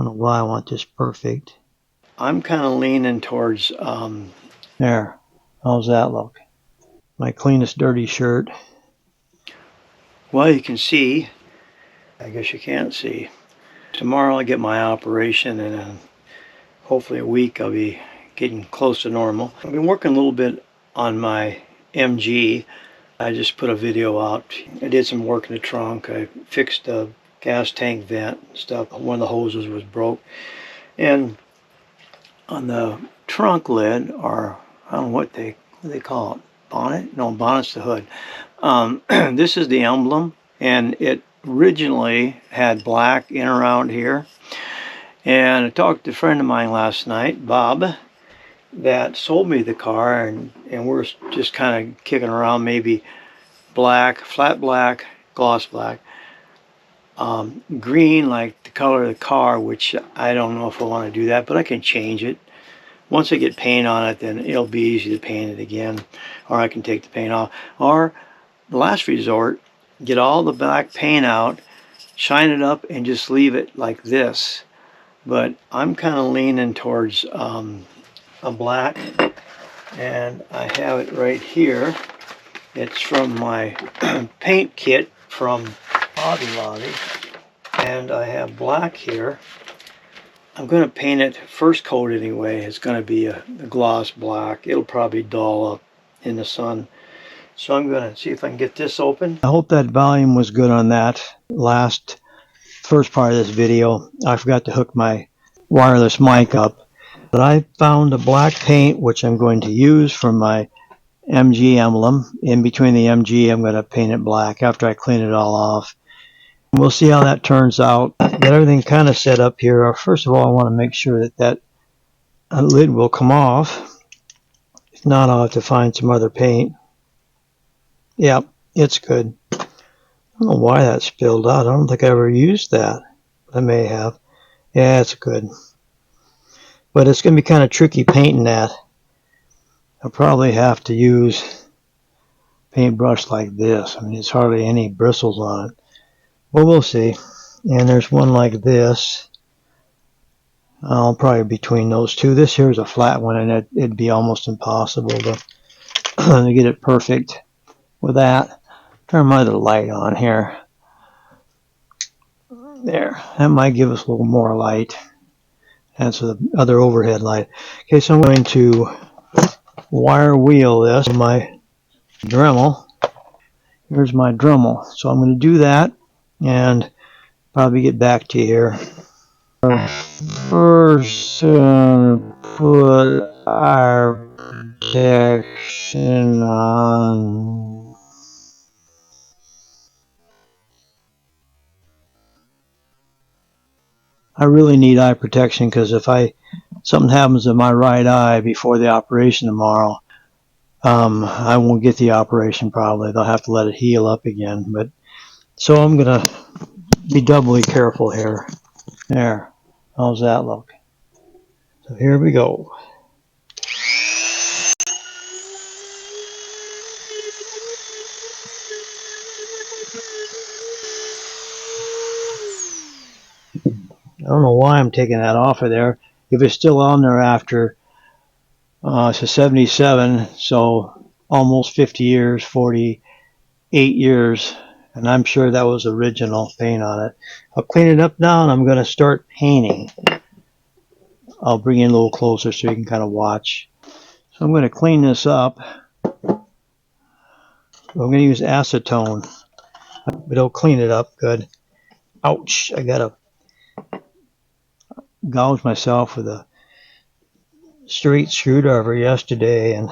don't know why I want this perfect. I'm kind of leaning towards, there. How's that look? My cleanest dirty shirt. Well, you can see, I guess you can't see. Tomorrow I get my operation, and hopefully a week I'll be getting close to normal. I've been working a little bit on my MG. I just put a video out. I did some work in the trunk. I fixed the gas tank vent and stuff. One of the hoses was broke. And on the trunk lid, or I don't know what they call it, bonnet? No, bonnet's the hood. This is the emblem, and it originally had black in around here. And I talked to a friend of mine last night, Bob, that sold me the car, and we're just kind of kicking around maybe black, flat black, gloss black, green like the color of the car, which I don't know if I want to do that, but I can change it. Once I get paint on it, then it'll be easy to paint it again, or I can take the paint off. Or, the last resort, get all the black paint out, shine it up, and just leave it like this. But I'm kind of leaning towards a black, and I have it right here. It's from my paint kit from Hobby Lobby, and I have black here. I'm going to paint it first coat anyway. It's going to be a gloss black. It'll probably dull up in the sun. So I'm going to see if I can get this open. I hope that volume was good on that first part of this video. I forgot to hook my wireless mic up. But I found a black paint which I'm going to use for my MG emblem. In between the MG, I'm going to paint it black after I clean it all off. We'll see how that turns out. Get everything kind of set up here. First of all, I want to make sure that lid will come off. If not, I'll have to find some other paint. Yep, it's good. I don't know why that spilled out. I don't think I ever used that. I may have. Yeah, it's good. But it's going to be kind of tricky painting that. I'll probably have to use a paintbrush like this. I mean, there's hardly any bristles on it. Well, we'll see. And there's one like this. I'll probably between those two. This here is a flat one, and it'd be almost impossible to get it perfect with that. Turn my other light on here. There. That might give us a little more light. That's the other overhead light. Okay, so I'm going to wire wheel this with my Dremel. Here's my Dremel. So I'm going to do that and probably get back to you here. First, put our protection on. I really need eye protection because if something happens to my right eye before the operation tomorrow, I won't get the operation probably. They'll have to let it heal up again. But so I'm gonna be doubly careful here. There. How's that look? So here we go. I don't know why I'm taking that off of there. If it's still on there after, it's a 77, so almost 50 years, 48 years, and I'm sure that was original paint on it. I'll clean it up now, and I'm going to start painting. I'll bring it a little closer so you can kind of watch. So I'm going to clean this up. I'm going to use acetone, but it'll clean it up good. Ouch, I got to gouge myself with a straight screwdriver yesterday, and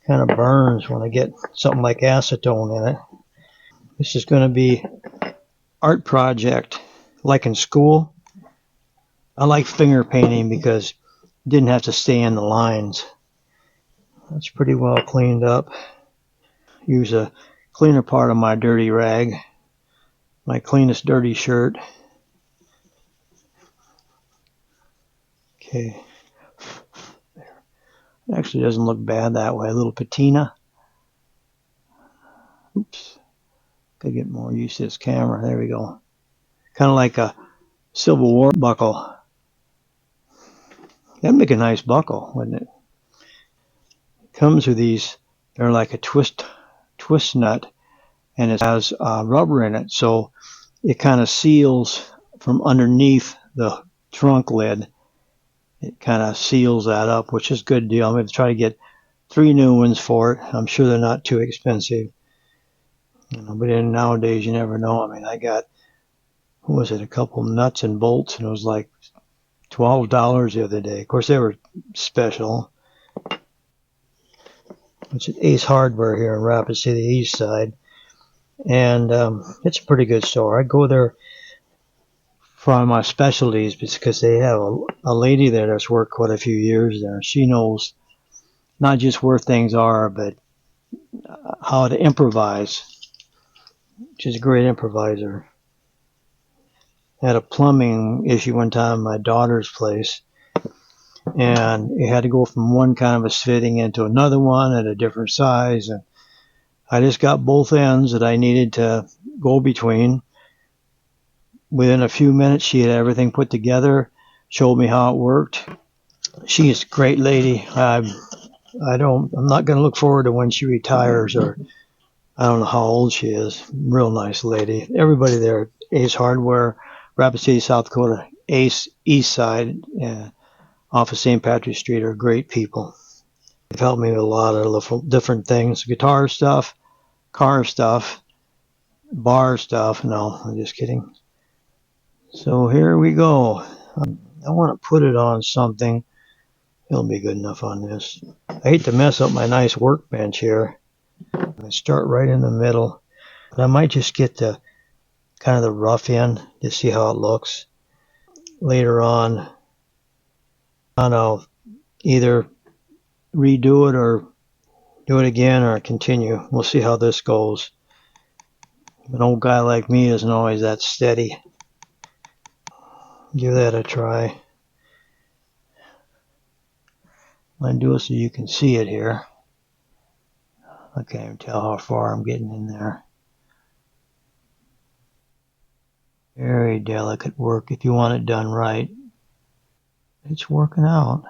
kind of burns when I get something like acetone in it. This is going to be art project like in school. I like finger painting because it didn't have to stay in the lines. That's pretty well cleaned up. Use a cleaner part of my dirty rag, my cleanest dirty shirt. Okay. It actually doesn't look bad that way. A little patina. Oops. Gotta get more used to this camera. There we go. Kind of like a Civil War buckle. That'd make a nice buckle, wouldn't it? It comes with these, they're like a twist nut, and it has rubber in it, so it kind of seals from underneath the trunk lid. It kind of seals that up, which is a good deal. I'm going to try to get 3 new ones for it. I'm sure they're not too expensive. But then nowadays, you never know. I mean, I got, what was it, a couple nuts and bolts, and it was like $12 the other day. Of course, they were special. It's at Ace Hardware here in Rapid City East Side. And it's a pretty good store. I go there for my specialties because they have a lady there that's worked quite a few years there. She knows not just where things are, but how to improvise. She's a great improviser. I had a plumbing issue one time at my daughter's place, and it had to go from one kind of a fitting into another one at a different size, and I just got both ends that I needed to go between. Within a few minutes, she had everything put together, showed me how it worked. She's a great lady. I'm not going to look forward to when she retires, or I don't know how old she is. Real nice lady. Everybody there, Ace Hardware, Rapid City, South Dakota, Ace East Side, off of St. Patrick's Street, are great people. They've helped me with a lot of different things: guitar stuff, car stuff, bar stuff. No, I'm just kidding. So here we go. I want to put it on something. It'll be good enough on this. I hate to mess up my nice workbench here. I start right in the middle. But I might just get the kind of the rough end to see how it looks. Later on, I'll either redo it or do it again or continue. We'll see how this goes. An old guy like me isn't always that steady. Give that a try. I'm going to do it so you can see it here. I can't even tell how far I'm getting in there. Very delicate work if you want it done right. It's working out.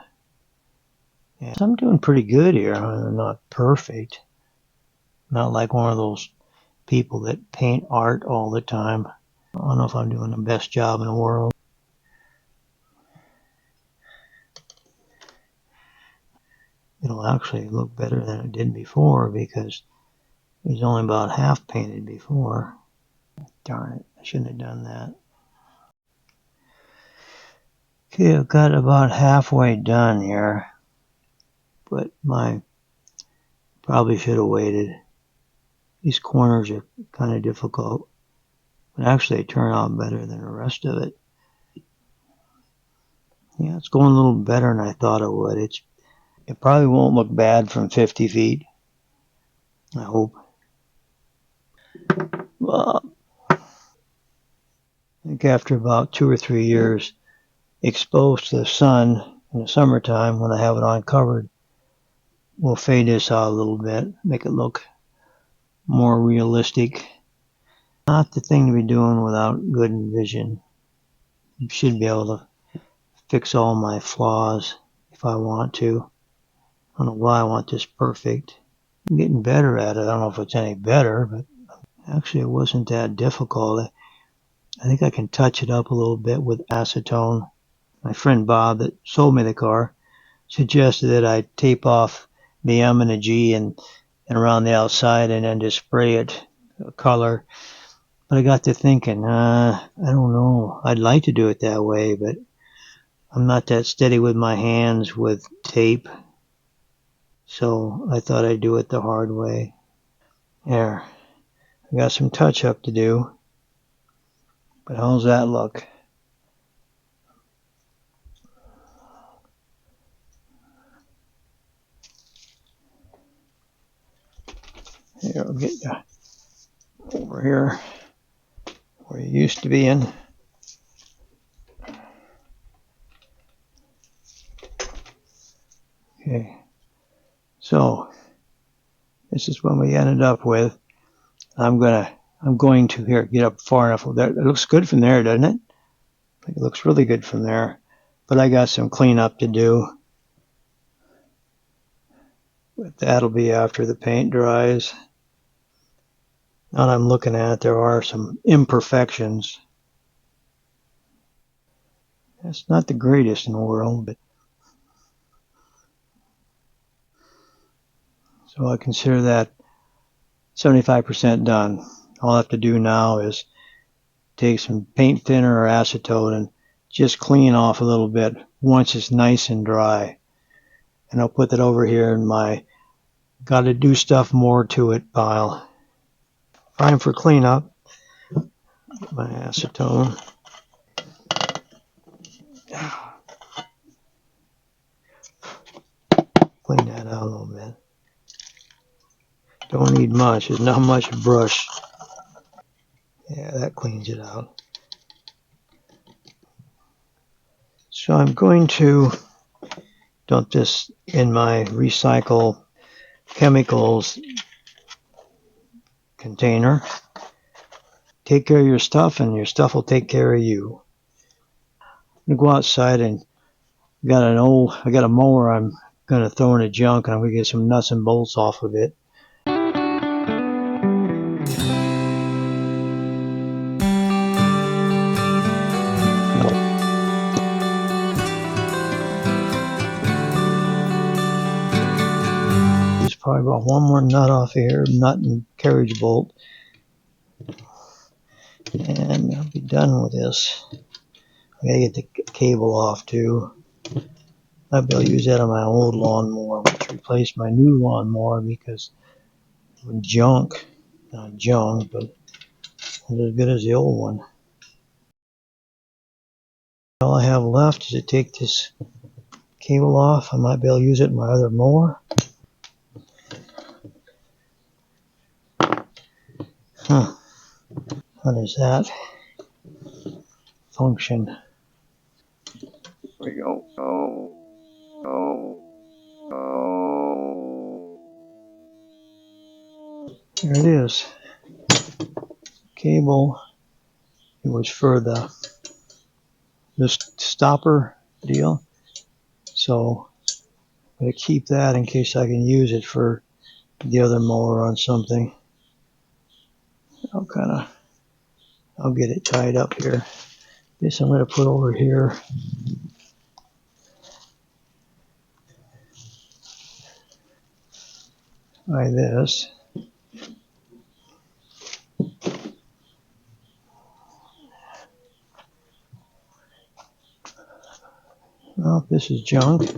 Yeah, I'm doing pretty good here. I'm not perfect. Not like one of those people that paint art all the time. I don't know if I'm doing the best job in the world. It'll actually look better than it did before because it was only about half painted before. Darn it, I shouldn't have done that. Okay, I've got about halfway done here, but probably should have waited. These corners are kind of difficult, but actually they turn out better than the rest of it. Yeah, it's going a little better than I thought it would. It probably won't look bad from 50 feet. I hope. Well, I think after about 2 or 3 years exposed to the sun in the summertime, when I have it on covered, we'll fade this out a little bit, make it look more realistic. Not the thing to be doing without good vision. You should be able to fix all my flaws if I want to. I don't know why I want this perfect. I'm getting better at it. I don't know if it's any better, but actually it wasn't that difficult. I think I can touch it up a little bit with acetone. My friend Bob that sold me the car suggested that I tape off the M and the G and around the outside and then just spray it color. But I got to thinking, I don't know. I'd like to do it that way, but I'm not that steady with my hands with tape. So I thought I'd do it the hard way. There. I got some touch up to do. But how's that look? Here, I'll get you over here where you used to be in. Okay. So this is what we ended up with. I'm going to here get up far enough. It looks good from there, doesn't it? It looks really good from there. but I got some cleanup to do. But that'll be after the paint dries. Now that I'm looking at it, there are some imperfections. It's not the greatest in the world, but so I consider that 75% done. All I have to do now is take some paint thinner or acetone and just clean off a little bit once it's nice and dry. And I'll put that over here in my gotta do stuff more to it pile. Time for cleanup. Get my acetone. Clean that out a little bit. Don't need much. There's not much brush. Yeah, that cleans it out. So I'm going to dump this in my recycle chemicals container. Take care of your stuff and your stuff will take care of you. I'm gonna go outside and I got a mower I'm gonna throw in the junk and I'm gonna get some nuts and bolts off of it. There's probably about one more nut off here, nut and carriage bolt. And I'll be done with this. I gotta get the cable off too. I'll be able to use that on my old lawnmower, which replaced my new lawnmower because it was junk. Not junk, but it was as good as the old one. All I have left is to take this cable off. I might be able to use it in my other mower. How does that function? There we go. There it is. Cable. It was for this stopper deal. So I'm going to keep that in case I can use it for the other mower on something. I'll get it tied up here. This I'm going to put over here. By this. Well, this is junk.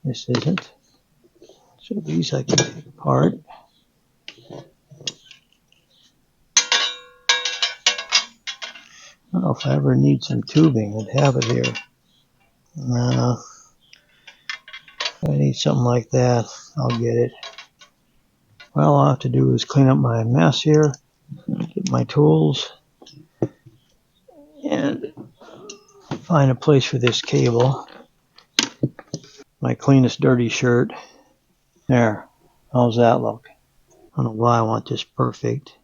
This isn't. So these I can take apart. I don't know if I ever need some tubing. I'd have it here. If I need something like that, I'll get it. Well, all I have to do is clean up my mess here, get my tools, and find a place for this cable. My cleanest dirty shirt. There. How's that look? I don't know why I want this perfect.